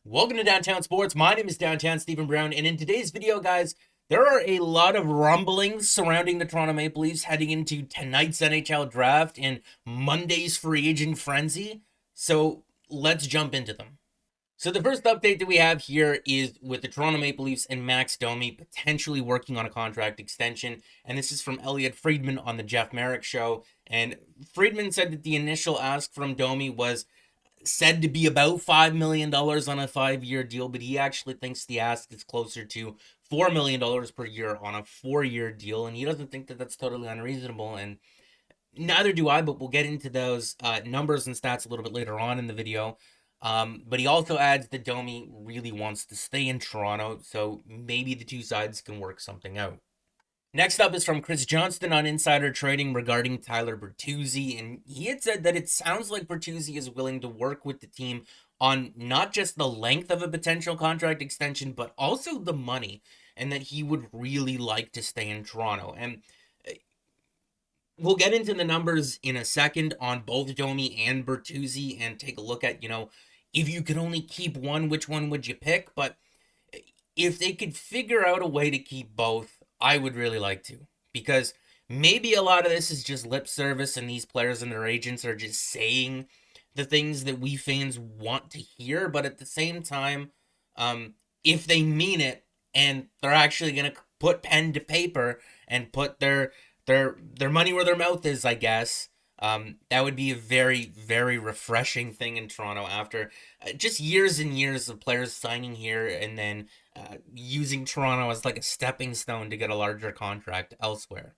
Welcome to Downtown Sports. My name is Downtown Stephen Brown, and in today's video, guys, there are a lot of rumblings surrounding the Toronto Maple Leafs heading into tonight's NHL Draft and Monday's free agent frenzy. So let's jump into them. So the first update that we have here is with the Toronto Maple Leafs and Max Domi potentially working on a contract extension, and this is from Elliot Friedman on the Jeff Merrick show. And Friedman said that the initial ask from Domi was said to be about $5 million on a 5-year deal, but he actually thinks the ask is closer to $4 million per year on a 4-year deal, and he doesn't think that that's totally unreasonable, and neither do I, but we'll get into those numbers and stats a little bit later on in the video. But he also adds that Domi really wants to stay in Toronto, so maybe the two sides can work something out. Next up is from Chris Johnston on Insider Trading regarding Tyler Bertuzzi, and he had said that it sounds like Bertuzzi is willing to work with the team on not just the length of a potential contract extension, but also the money, and that he would really like to stay in Toronto. And we'll get into the numbers in a second on both Domi and Bertuzzi and take a look at, if you could only keep one, which one would you pick? But if they could figure out a way to keep both, I would really like to, because maybe a lot of this is just lip service and these players and their agents are just saying the things that we fans want to hear. But at the same time, if they mean it and they're actually going to put pen to paper and put their money where their mouth is, I guess, that would be a very, very refreshing thing in Toronto after just years and years of players signing here and then using Toronto as like a stepping stone to get a larger contract elsewhere.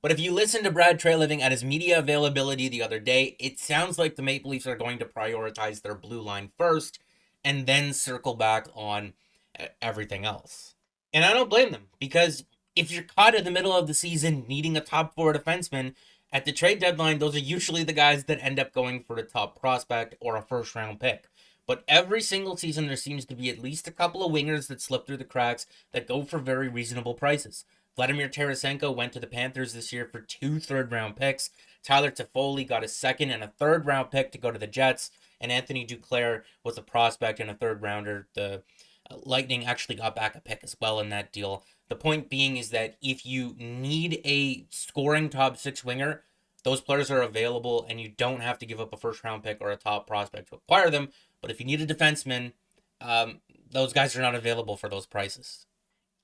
But if you listen to Brad Treliving at his media availability the other day, it sounds like the Maple Leafs are going to prioritize their blue line first and then circle back on everything else. And I don't blame them, because if you're caught in the middle of the season needing a top four defenseman, at the trade deadline, those are usually the guys that end up going for the top prospect or a first round pick. But every single season, there seems to be at least a couple of wingers that slip through the cracks that go for very reasonable prices. Vladimir Tarasenko went to the Panthers this year for 2 third-round picks. Tyler Toffoli got a second and a third-round pick to go to the Jets. And Anthony Duclair was a prospect and a third-rounder. The Lightning actually got back a pick as well in that deal. The point being is that if you need a scoring top 6 winger, those players are available and you don't have to give up a first-round pick or a top prospect to acquire them. But if you need a defenseman, those guys are not available for those prices.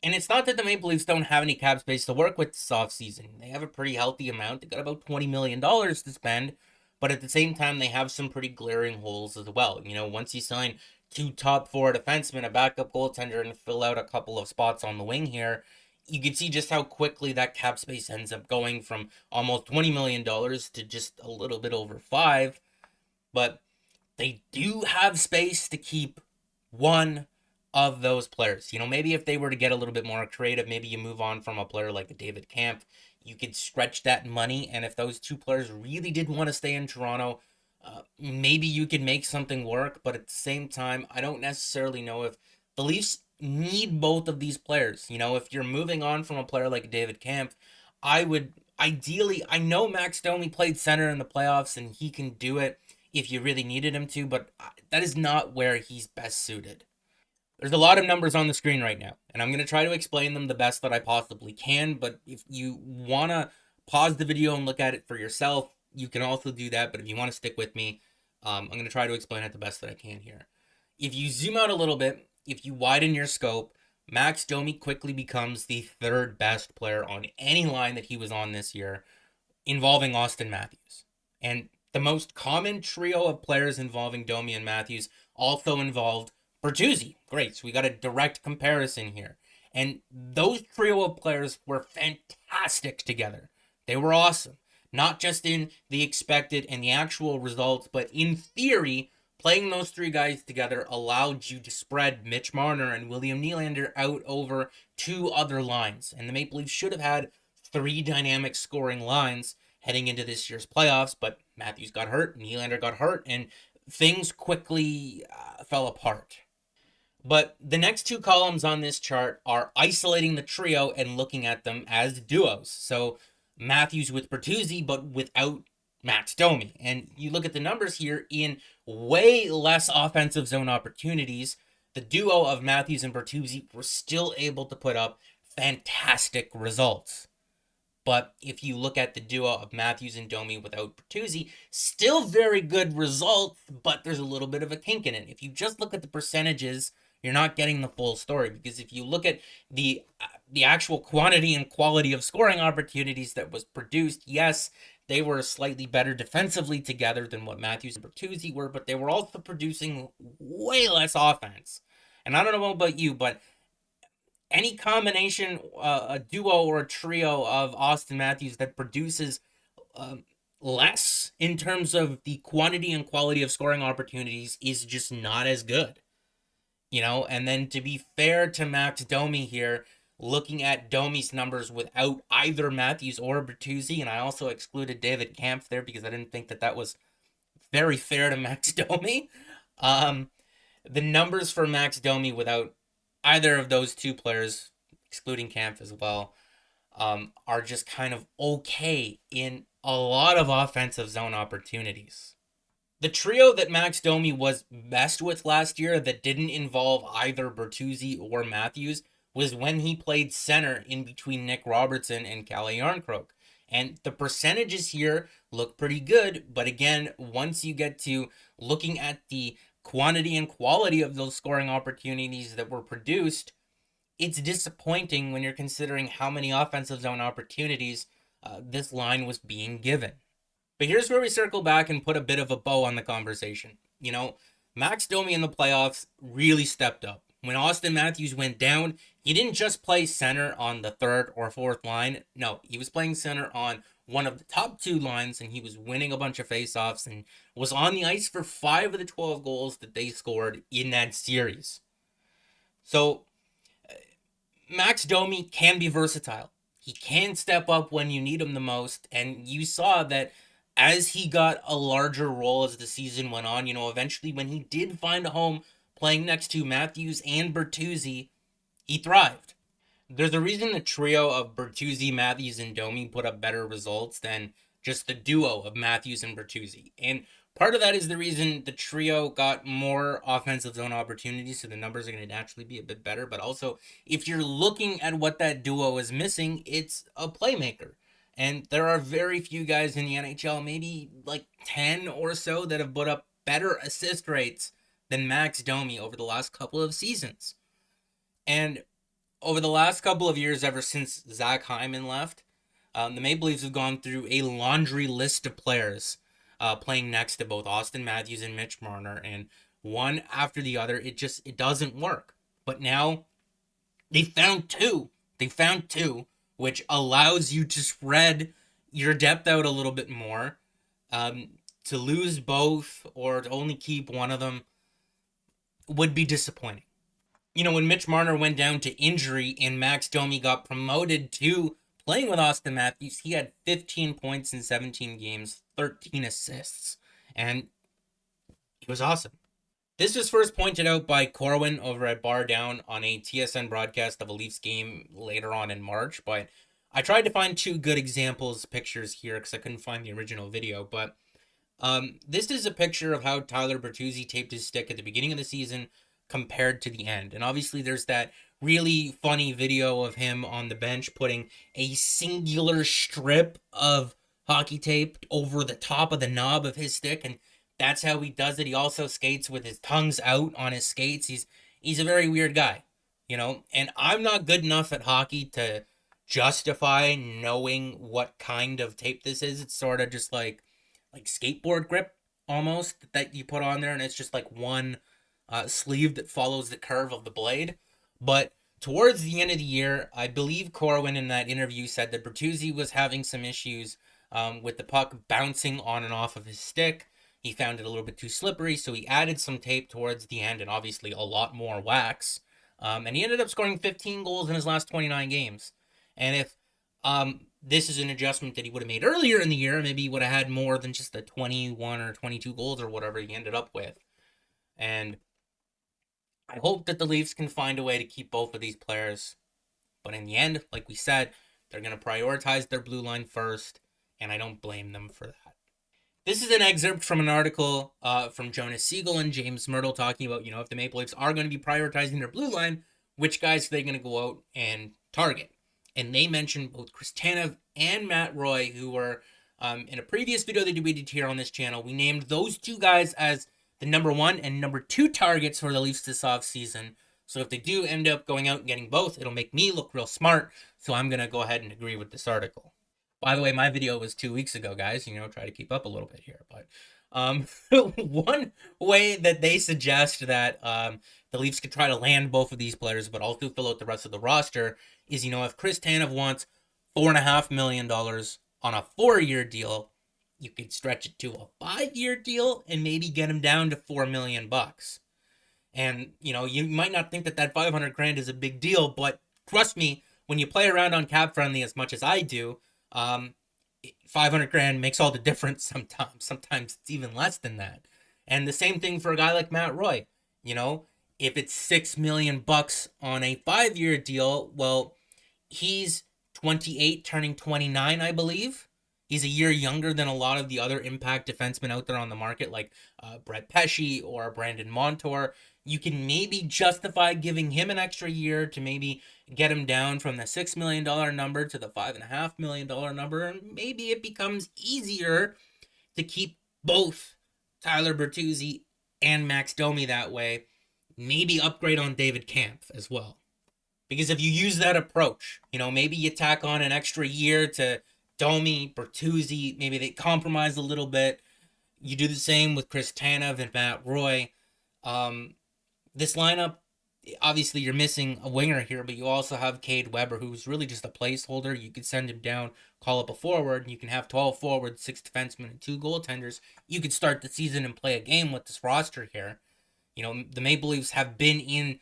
And it's not that the Maple Leafs don't have any cap space to work with this offseason. They have a pretty healthy amount. They got about $20 million to spend. But at the same time, they have some pretty glaring holes as well. Once you sign 2 top 4 defensemen, a backup goaltender, and fill out a couple of spots on the wing here, you can see just how quickly that cap space ends up going from almost $20 million to just a little bit over 5. But they do have space to keep one of those players. Maybe if they were to get a little bit more creative, maybe you move on from a player like a David Kampf. You could stretch that money, and if those 2 players really did want to stay in Toronto, maybe you could make something work. But at the same time, I don't necessarily know if the Leafs need both of these players. If you're moving on from a player like David Kampf, I would ideally, I know Max Domi played center in the playoffs and he can do it if you really needed him to, but that is not where he's best suited. There's a lot of numbers on the screen right now, and I'm going to try to explain them the best that I possibly can, but if you want to pause the video and look at it for yourself, you can also do that, but if you want to stick with me, I'm going to try to explain it the best that I can here. If you zoom out a little bit, if you widen your scope, Max Domi quickly becomes the 3rd best player on any line that he was on this year, involving Austin Matthews. And the most common trio of players involving Domi and Matthews also involved Bertuzzi. Great, so we got a direct comparison here. And those trio of players were fantastic together. They were awesome. Not just in the expected and the actual results, but in theory, playing those 3 guys together allowed you to spread Mitch Marner and William Nylander out over 2 other lines. And the Maple Leafs should have had 3 dynamic scoring lines heading into this year's playoffs, but Matthews got hurt, Nylander got hurt, and things quickly fell apart. But the next 2 columns on this chart are isolating the trio and looking at them as duos. So Matthews with Bertuzzi, but without Max Domi. And you look at the numbers here, in way less offensive zone opportunities, the duo of Matthews and Bertuzzi were still able to put up fantastic results. But if you look at the duo of Matthews and Domi without Bertuzzi, still very good results, but there's a little bit of a kink in it. If you just look at the percentages, you're not getting the full story, because if you look at the actual quantity and quality of scoring opportunities that was produced, yes, they were slightly better defensively together than what Matthews and Bertuzzi were, but they were also producing way less offense. And I don't know about you, but any combination, a duo or a trio of Austin Matthews that produces less in terms of the quantity and quality of scoring opportunities is just not as good. And then to be fair to Max Domi here, looking at Domi's numbers without either Matthews or Bertuzzi, and I also excluded David Kampf there because I didn't think that was very fair to Max Domi. The numbers for Max Domi without either of those two players, excluding Kampf as well, are just kind of okay in a lot of offensive zone opportunities. The trio that Max Domi was best with last year that didn't involve either Bertuzzi or Matthews was when he played center in between Nick Robertson and Calle Jarnkrok. And the percentages here look pretty good, but again, once you get to looking at the quantity and quality of those scoring opportunities that were produced, it's disappointing when you're considering how many offensive zone opportunities this line was being given. But here's where we circle back and put a bit of a bow on the conversation. Max Domi in the playoffs really stepped up. When Austin Matthews went down, he didn't just play center on the third or fourth line. No, he was playing center on one of the top two lines, and he was winning a bunch of faceoffs and was on the ice for 5 of the 12 goals that they scored in that series. So Max Domi can be versatile. He can step up when you need him the most, and you saw that as he got a larger role as the season went on. Eventually when he did find a home playing next to Matthews and Bertuzzi, he thrived. There's a reason the trio of Bertuzzi, Matthews, and Domi put up better results than just the duo of Matthews and Bertuzzi. And part of that is the reason the trio got more offensive zone opportunities, so the numbers are going to naturally be a bit better. But also, if you're looking at what that duo is missing, it's a playmaker. And there are very few guys in the NHL, maybe like 10 or so, that have put up better assist rates than Max Domi over the last couple of seasons. And over the last couple of years, ever since Zach Hyman left, the Maple Leafs have gone through a laundry list of players playing next to both Austin Matthews and Mitch Marner, and one after the other, it doesn't work. But now they found two, which allows you to spread your depth out a little bit more. To lose both or to only keep one of them would be disappointing. When Mitch Marner went down to injury and Max Domi got promoted to playing with Austin Matthews, he had 15 points in 17 games, 13 assists, and he was awesome. This was first pointed out by Corwin over at Bar Down on a TSN broadcast of a Leafs game later on in March, but I tried to find 2 good examples pictures here because I couldn't find the original video, but this is a picture of how Tyler Bertuzzi taped his stick at the beginning of the season compared to the end. And obviously there's that really funny video of him on the bench putting a singular strip of hockey tape over the top of the knob of his stick, and that's how he does it. He also skates with his tongues out on his skates. He's a very weird guy, and I'm not good enough at hockey to justify knowing what kind of tape this is. It's sort of just like skateboard grip almost that you put on there, and it's just like one sleeve that follows the curve of the blade. But towards the end of the year, I believe Corwin in that interview said that Bertuzzi was having some issues with the puck bouncing on and off of his stick. He found it a little bit too slippery, so he added some tape towards the end and obviously a lot more wax. And he ended up scoring 15 goals in his last 29 games. And if this is an adjustment that he would have made earlier in the year, maybe he would have had more than just the 21 or 22 goals or whatever he ended up with. And I hope that the Leafs can find a way to keep both of these players. But in the end, like we said, they're going to prioritize their blue line first, and I don't blame them for that. This is an excerpt from an article from Jonas Siegel and James Myrtle talking about, if the Maple Leafs are going to be prioritizing their blue line, which guys are they going to go out and target? And they mentioned both Chris Tanev and Matt Roy, who were in a previous video that we did here on this channel. We named those two guys as the number 1 and number 2 targets for the Leafs this offseason. So if they do end up going out and getting both, it'll make me look real smart. So I'm going to go ahead and agree with this article. By the way, my video was 2 weeks ago, guys. Try to keep up a little bit here. But one way that they suggest that the Leafs could try to land both of these players, but also fill out the rest of the roster, is if Chris Tanev wants $4.5 million on a 4-year deal, you could stretch it to a 5-year deal and maybe get him down to $4 million bucks. And you might not think that $500,000 is a big deal, but trust me, when you play around on Cap Friendly as much as I do, $500,000 makes all the difference sometimes. Sometimes it's even less than that. And the same thing for a guy like Matt Roy. If it's $6 million bucks on a 5-year deal, well, he's 28, turning 29, I believe. He's a year younger than a lot of the other impact defensemen out there on the market, like Brett Pesce or Brandon Montour. You can maybe justify giving him an extra year to maybe get him down from the $6 million number to the $5.5 million number, and maybe it becomes easier to keep both Tyler Bertuzzi and Max Domi that way. Maybe upgrade on David Kampf as well. Because if you use that approach, maybe you tack on an extra year to Domi, Bertuzzi, maybe they compromise a little bit. You do the same with Chris Tanev and Matt Roy. This lineup, obviously you're missing a winger here, but you also have Cade Weber, who's really just a placeholder. You could send him down, call up a forward, and you can have 12 forwards, 6 defensemen, and 2 goaltenders. You could start the season and play a game with this roster here. The Maple Leafs have been in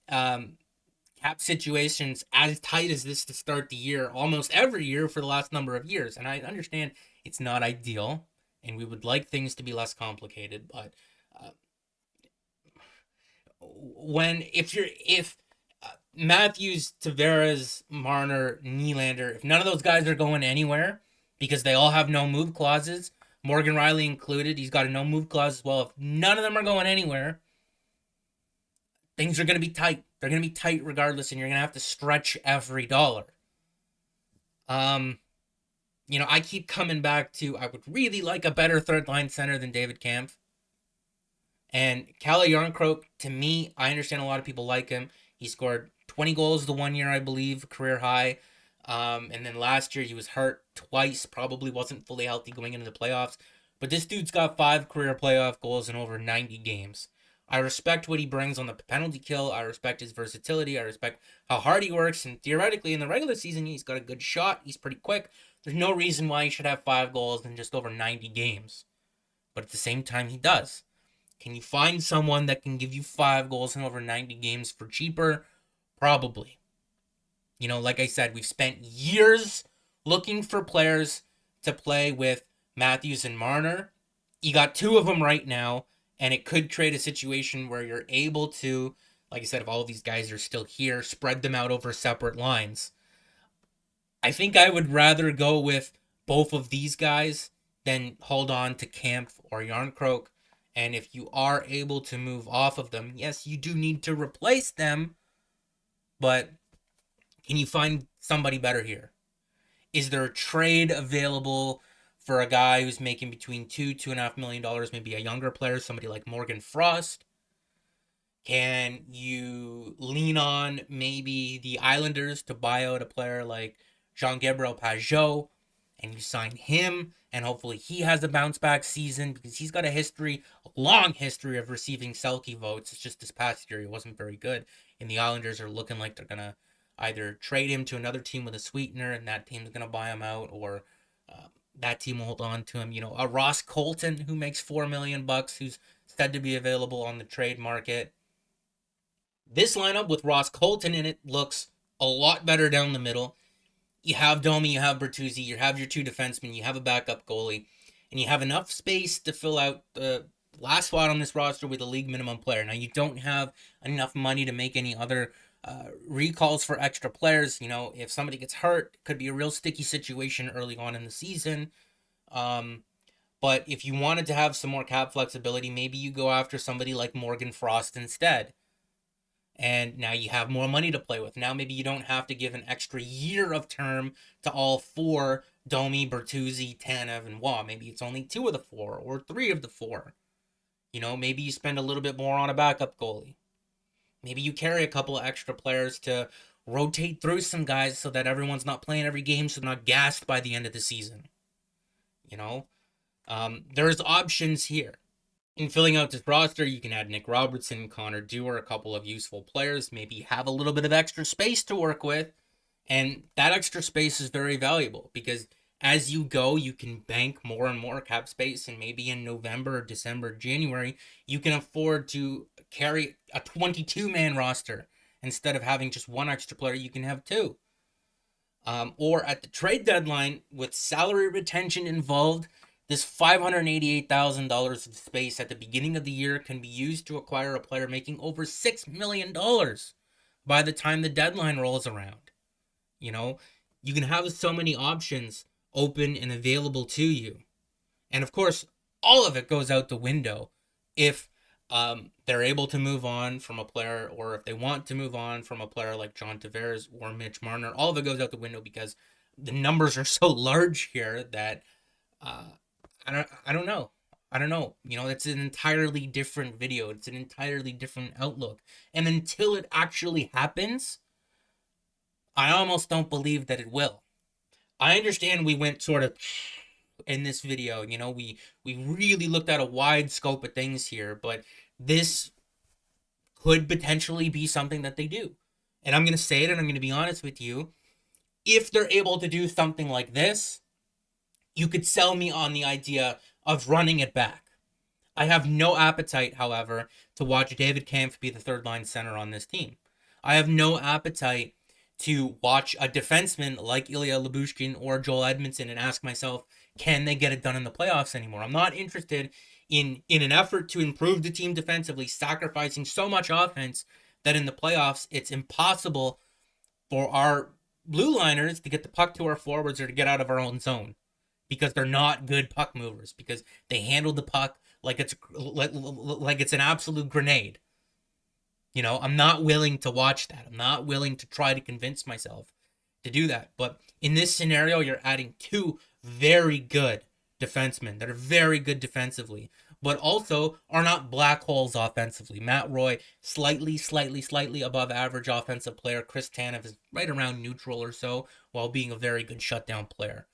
cap situations as tight as this to start the year almost every year for the last number of years. And I understand it's not ideal, and we would like things to be less complicated, but if Matthews, Tavares, Marner, Nylander, if none of those guys are going anywhere because they all have no move clauses, Morgan Riley included, he's got a no move clause as well. If none of them are going anywhere, things are going to be tight. They're going to be tight regardless, and you're going to have to stretch every dollar. I keep coming back to I would really like a better third line center than David Kampf. And Calle Jarnkrok, to me, I understand a lot of people like him. He scored 20 goals the 1 year, I believe, career high. And then last year he was hurt twice, probably wasn't fully healthy going into the playoffs. But this dude's got 5 career playoff goals in over 90 games. I respect what he brings on the penalty kill. I respect his versatility. I respect how hard he works. And theoretically, in the regular season, he's got a good shot. He's pretty quick. There's no reason why he should have 5 goals in just over 90 games. But at the same time, he does. Can you find someone that can give you 5 goals in over 90 games for cheaper? Probably. Like I said, we've spent years looking for players to play with Matthews and Marner. You got 2 of them right now, and it could create a situation where you're able to, like I said, if all of these guys are still here, spread them out over separate lines. I think I would rather go with both of these guys than hold on to Kampf or Jarnkrok. And if you are able to move off of them, yes, you do need to replace them, but can you find somebody better here? Is there a trade available for a guy who's making between $2.5 million, maybe a younger player, somebody like Morgan Frost? Can you lean on maybe the Islanders to buy out a player like Jean-Gabriel Pageau, and you sign him, and hopefully he has a bounce back season because he's got a long history of receiving Selke votes. It's just this past year he wasn't very good, and the Islanders are looking like they're gonna either trade him to another team with a sweetener, and that team's gonna buy him out, or that team will hold on to him. A Ross Colton who makes $4 million bucks, who's said to be available on the trade market. This lineup with Ross Colton in it looks a lot better down the middle. You have Domi, you have Bertuzzi, you have your 2 defensemen, you have a backup goalie, and you have enough space to fill out the last spot on this roster with a league minimum player. Now, you don't have enough money to make any other recalls for extra players. If somebody gets hurt, it could be a real sticky situation early on in the season. But if you wanted to have some more cap flexibility, maybe you go after somebody like Morgan Frost instead. And now you have more money to play with. Now maybe you don't have to give an extra year of term to all four: Domi, Bertuzzi, Tanev, and Waugh. Maybe it's only 2 of the 4 or 3 of the 4. You know, maybe you spend a little bit more on a backup goalie. Maybe you carry a couple of extra players to rotate through some guys so that everyone's not playing every game, so they're not gassed by the end of the season. You know, there's options here. In filling out this roster, you can add Nick Robertson, Connor Dewar, a couple of useful players, maybe have a little bit of extra space to work with. And that extra space is very valuable because as you go, you can bank more and more cap space. And maybe in November, December, January, you can afford to carry a 22-man roster. Instead of having just one extra player, you can have 2. Or at the trade deadline, with salary retention involved, this $588,000 of space at the beginning of the year can be used to acquire a player making over $6 million by the time the deadline rolls around. You know, you can have so many options open and available to you. And of course, all of it goes out the window if they're able to move on from a player, or if they want to move on from a player like John Tavares or Mitch Marner. All of it goes out the window because the numbers are so large here that I don't know. I don't know. You know, it's an entirely different video. It's an entirely different outlook. And until it actually happens, I almost don't believe that it will. I understand we went sort of in this video, you know, we really looked at a wide scope of things here, but this could potentially be something that they do. And I'm going to say it, and I'm going to be honest with you. If they're able to do something like this, you could sell me on the idea of running it back. I have no appetite, however, to watch David Kampf be the third line center on this team. I have no appetite to watch a defenseman like Ilya Lyubushkin or Joel Edmondson and ask myself, can they get it done in the playoffs anymore? I'm not interested in an effort to improve the team defensively, sacrificing so much offense that in the playoffs it's impossible for our blue liners to get the puck to our forwards or to get out of our own zone because they're not good puck movers, because they handle the puck like it's an absolute grenade. You know, I'm not willing to watch that. I'm not willing to try to convince myself to do that. But in this scenario, you're adding 2 very good defensemen that are very good defensively, but also are not black holes offensively. Matt Roy, slightly above average offensive player. Chris Tanev is right around neutral or so, while being a very good shutdown player.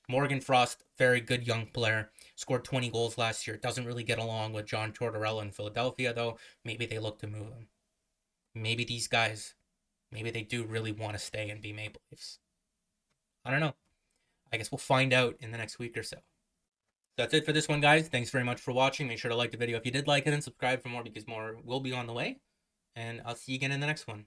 Morgan Frost, very good young player. Scored 20 goals last year. Doesn't really get along with John Tortorella in Philadelphia, though. Maybe they look to move him. Maybe these guys, maybe they do really want to stay and be Maple Leafs. I don't know. I guess we'll find out in the next week or so. That's it for this one, guys. Thanks very much for watching. Make sure to like the video if you did like it, and subscribe for more because more will be on the way. And I'll see you again in the next one.